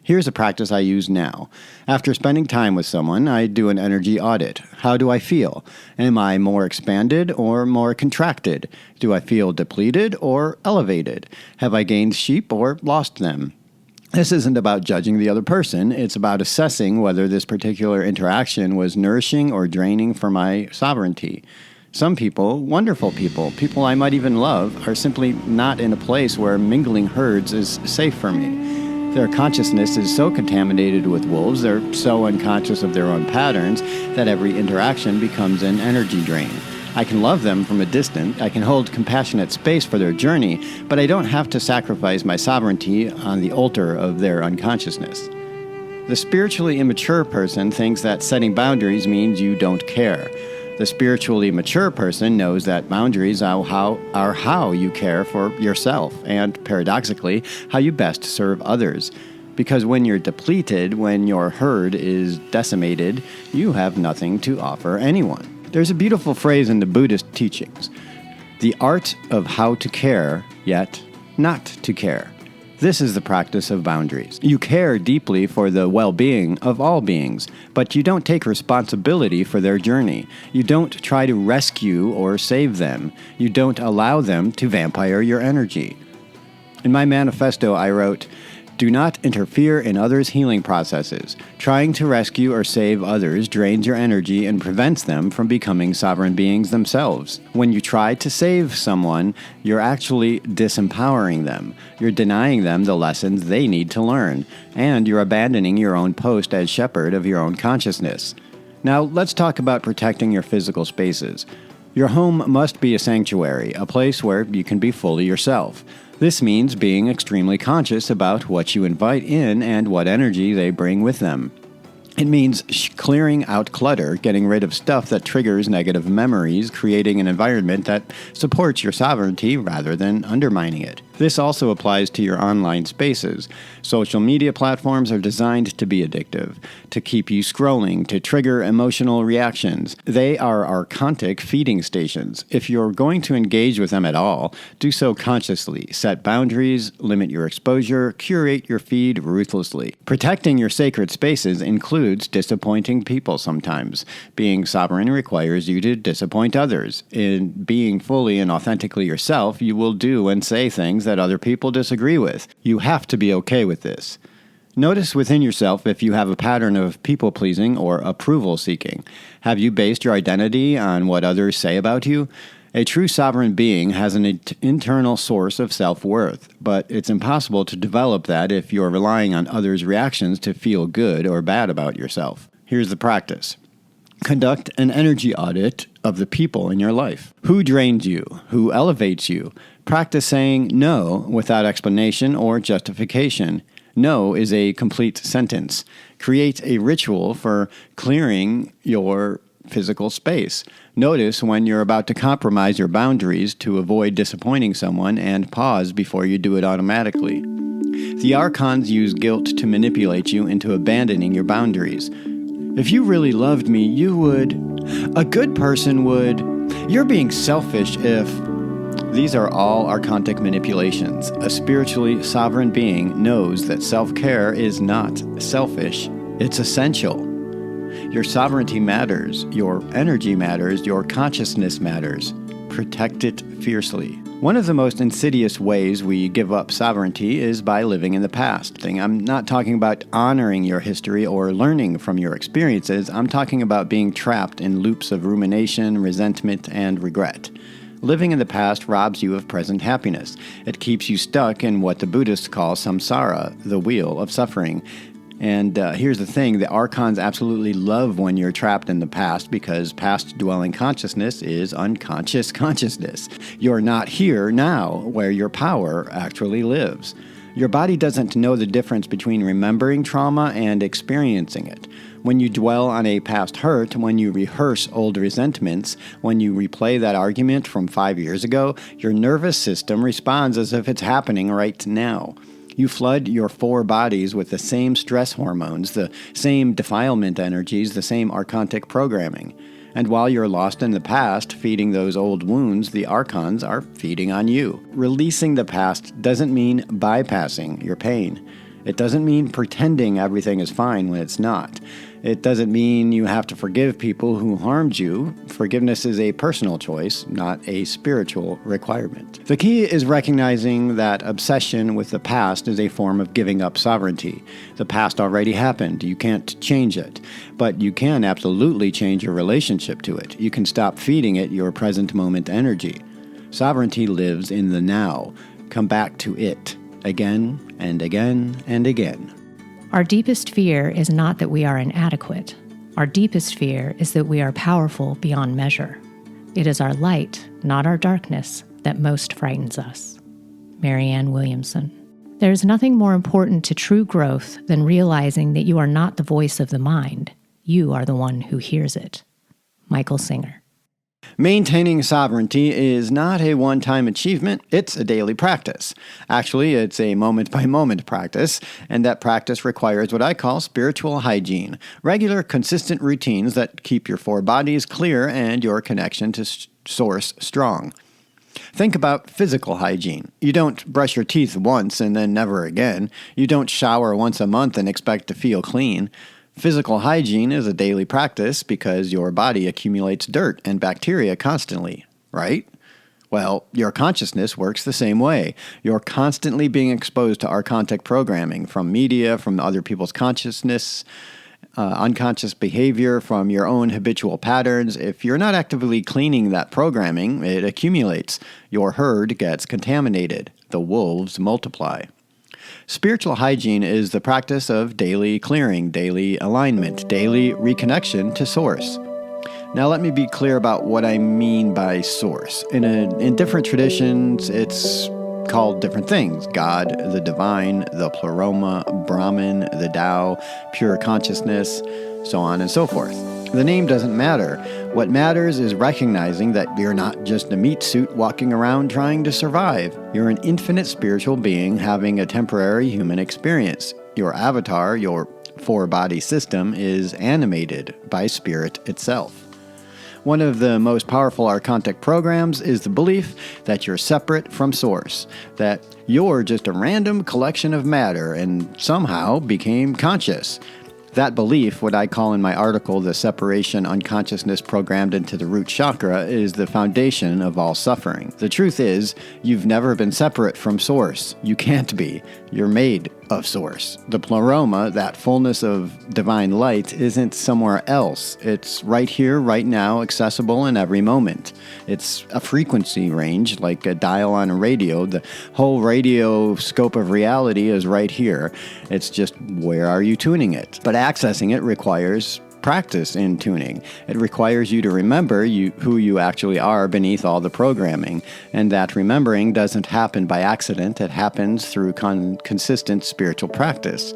Here's a practice I use now. After spending time with someone, I do an energy audit. How do I feel? Am I more expanded or more contracted? Do I feel depleted or elevated? Have I gained sheep or lost them? This isn't about judging the other person. It's about assessing whether this particular interaction was nourishing or draining for my sovereignty. Some people, wonderful people, people I might even love, are simply not in a place where mingling herds is safe for me. Their consciousness is so contaminated with wolves, they're so unconscious of their own patterns, that every interaction becomes an energy drain. I can love them from a distance, I can hold compassionate space for their journey, but I don't have to sacrifice my sovereignty on the altar of their unconsciousness. The spiritually immature person thinks that setting boundaries means you don't care. The spiritually mature person knows that boundaries are how you care for yourself, and paradoxically, how you best serve others. Because when you're depleted, when your herd is decimated, you have nothing to offer anyone. There's a beautiful phrase in the Buddhist teachings: the art of how to care, yet not to care. This is the practice of boundaries. You care deeply for the well-being of all beings, but you don't take responsibility for their journey. You don't try to rescue or save them. You don't allow them to vampire your energy. In my manifesto, I wrote, "Do not interfere in others' healing processes. Trying to rescue or save others drains your energy and prevents them from becoming sovereign beings themselves. When you try to save someone, you're actually disempowering them. You're denying them the lessons they need to learn, and you're abandoning your own post as shepherd of your own consciousness. Now, let's talk about protecting your physical spaces. Your home must be a sanctuary, a place where you can be fully yourself. This means being extremely conscious about what you invite in and what energy they bring with them. It means clearing out clutter, getting rid of stuff that triggers negative memories, creating an environment that supports your sovereignty rather than undermining it. This also applies to your online spaces. Social media platforms are designed to be addictive, to keep you scrolling, to trigger emotional reactions. They are archontic feeding stations. If you're going to engage with them at all, do so consciously. Set boundaries, limit your exposure, curate your feed ruthlessly. Protecting your sacred spaces includes disappointing people sometimes. Being sovereign requires you to disappoint others. In being fully and authentically yourself, you will do and say things that other people disagree with. You have to be okay with this. Notice within yourself if you have a pattern of people-pleasing or approval-seeking. Have you based your identity on what others say about you? A true sovereign being has an internal source of self-worth, but it's impossible to develop that if you're relying on others' reactions to feel good or bad about yourself. Here's the practice. Conduct an energy audit of the people in your life. Who drains you? Who elevates you? Practice saying no without explanation or justification. No is a complete sentence. Create a ritual for clearing your physical space. Notice when you're about to compromise your boundaries to avoid disappointing someone and pause before you do it automatically. The archons use guilt to manipulate you into abandoning your boundaries. If you really loved me, you would. A good person would. You're being selfish if. These are all archontic manipulations. A spiritually sovereign being knows that self-care is not selfish. It's essential. Your sovereignty matters. Your energy matters. Your consciousness matters. Protect it fiercely. One of the most insidious ways we give up sovereignty is by living in the past. I'm not talking about honoring your history or learning from your experiences. I'm talking about being trapped in loops of rumination, resentment, and regret. Living in the past robs you of present happiness. It keeps you stuck in what the Buddhists call samsara, the wheel of suffering. And here's the thing, the archons absolutely love when you're trapped in the past because past-dwelling consciousness is unconscious consciousness. You're not here now, where your power actually lives. Your body doesn't know the difference between remembering trauma and experiencing it. When you dwell on a past hurt, when you rehearse old resentments, when you replay that argument from 5 years ago, your nervous system responds as if it's happening right now. You flood your 4 bodies with the same stress hormones, the same defilement energies, the same archontic programming. And while you're lost in the past, feeding those old wounds, the archons are feeding on you. Releasing the past doesn't mean bypassing your pain. It doesn't mean pretending everything is fine when it's not. It doesn't mean you have to forgive people who harmed you. Forgiveness is a personal choice, not a spiritual requirement. The key is recognizing that obsession with the past is a form of giving up sovereignty. The past already happened. You can't change it. But you can absolutely change your relationship to it. You can stop feeding it your present moment energy. Sovereignty lives in the now. Come back to it. Again and again and again. Our deepest fear is not that we are inadequate. Our deepest fear is that we are powerful beyond measure. It is our light, not our darkness, that most frightens us. Marianne Williamson. There is nothing more important to true growth than realizing that you are not the voice of the mind. You are the one who hears it. Michael Singer. Maintaining sovereignty is not a one-time achievement, it's a daily practice. Actually, it's a moment-by-moment practice, and that practice requires what I call spiritual hygiene, regular, consistent routines that keep your 4 bodies clear and your connection to source strong. Think about physical hygiene. You don't brush your teeth once and then never again. You don't shower once a month and expect to feel clean. Physical hygiene is a daily practice because your body accumulates dirt and bacteria constantly, right? Well, your consciousness works the same way. You're constantly being exposed to archontic programming from media, from other people's consciousness, unconscious behavior, from your own habitual patterns. If you're not actively cleaning that programming, it accumulates. Your herd gets contaminated. The wolves multiply. Spiritual hygiene is the practice of daily clearing, daily alignment, daily reconnection to Source. Now let me be clear about what I mean by Source. In different traditions, it's called different things: God, the divine, the pleroma, Brahman, the Tao, pure consciousness, so on and so forth. The name doesn't matter. What matters is recognizing that you're not just a meat suit walking around trying to survive. You're an infinite spiritual being having a temporary human experience. Your avatar, your four-body system, is animated by spirit itself. One of the most powerful Archontic programs is the belief that you're separate from Source, that you're just a random collection of matter and somehow became conscious. That belief, what I call in my article the separation unconsciousness programmed into the root chakra, is the foundation of all suffering. The truth is, you've never been separate from Source. You can't be. You're made of Source. The pleroma, that fullness of divine light, isn't somewhere else. It's right here, right now, accessible in every moment. It's a frequency range, like a dial on a radio. The whole radio scope of reality is right here. It's just, where are you tuning it? But accessing it requires practice in tuning. It requires you to remember who you actually are beneath all the programming, and that remembering doesn't happen by accident. It happens through consistent spiritual practice.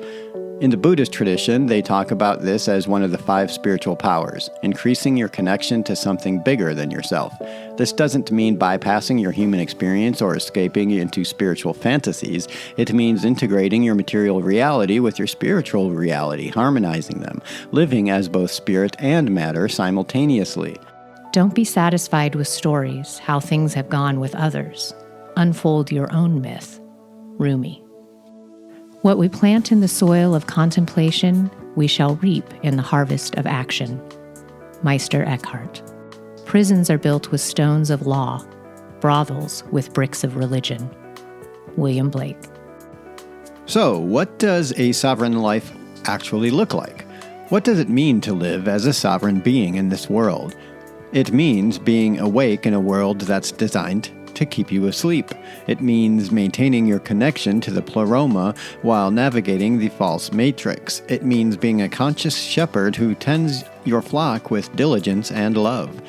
In the Buddhist tradition, they talk about this as one of the 5 spiritual powers, increasing your connection to something bigger than yourself. This doesn't mean bypassing your human experience or escaping into spiritual fantasies. It means integrating your material reality with your spiritual reality, harmonizing them, living as both spirit and matter simultaneously. Don't be satisfied with stories, how things have gone with others. Unfold your own myth. Rumi. What we plant in the soil of contemplation, we shall reap in the harvest of action. Meister Eckhart. Prisons are built with stones of law, brothels with bricks of religion. William Blake. So, what does a sovereign life actually look like? What does it mean to live as a sovereign being in this world? It means being awake in a world that's designed to keep you asleep. It means maintaining your connection to the pleroma while navigating the false matrix. It means being a conscious shepherd who tends your flock with diligence and love.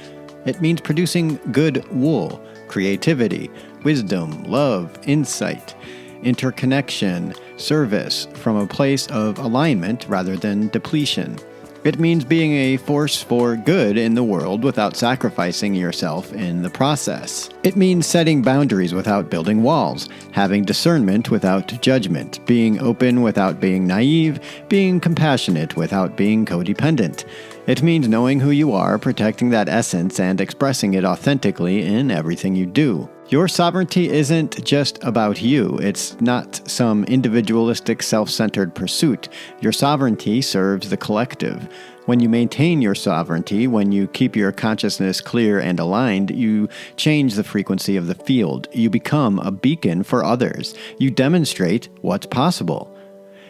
It means producing good wool, creativity, wisdom, love, insight, interconnection, service from a place of alignment rather than depletion. It means being a force for good in the world without sacrificing yourself in the process. It means setting boundaries without building walls, having discernment without judgment, being open without being naive, being compassionate without being codependent. It means knowing who you are, protecting that essence, and expressing it authentically in everything you do. Your sovereignty isn't just about you. It's not some individualistic, self-centered pursuit. Your sovereignty serves the collective. When you maintain your sovereignty, when you keep your consciousness clear and aligned, you change the frequency of the field. You become a beacon for others. You demonstrate what's possible.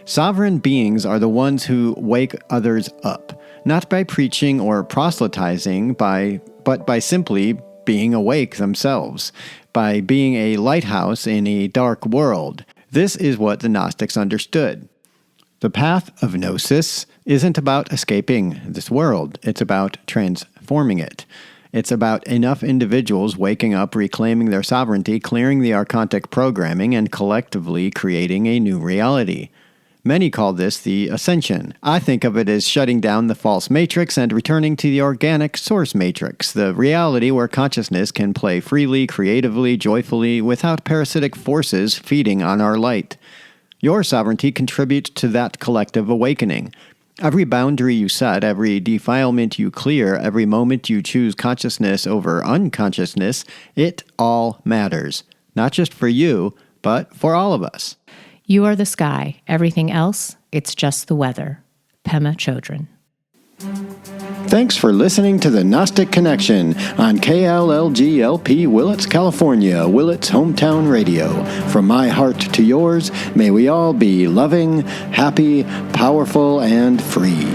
Sovereign beings are the ones who wake others up, not by preaching or proselytizing, but by simply being awake themselves, by being a lighthouse in a dark world. This is what the Gnostics understood. The path of Gnosis isn't about escaping this world. It's about transforming it. It's about enough individuals waking up, reclaiming their sovereignty, clearing the Archontic programming, and collectively creating a new reality. Many call this the ascension. I think of it as shutting down the false matrix and returning to the organic source matrix, the reality where consciousness can play freely, creatively, joyfully, without parasitic forces feeding on our light. Your sovereignty contributes to that collective awakening. Every boundary you set, every defilement you clear, every moment you choose consciousness over unconsciousness, it all matters. Not just for you, but for all of us. You are the sky. Everything else, it's just the weather. Pema Chodron. Thanks for listening to the Gnostic Connection on KLLG-LP Willits, California, Willits Hometown Radio. From my heart to yours, may we all be loving, happy, powerful, and free.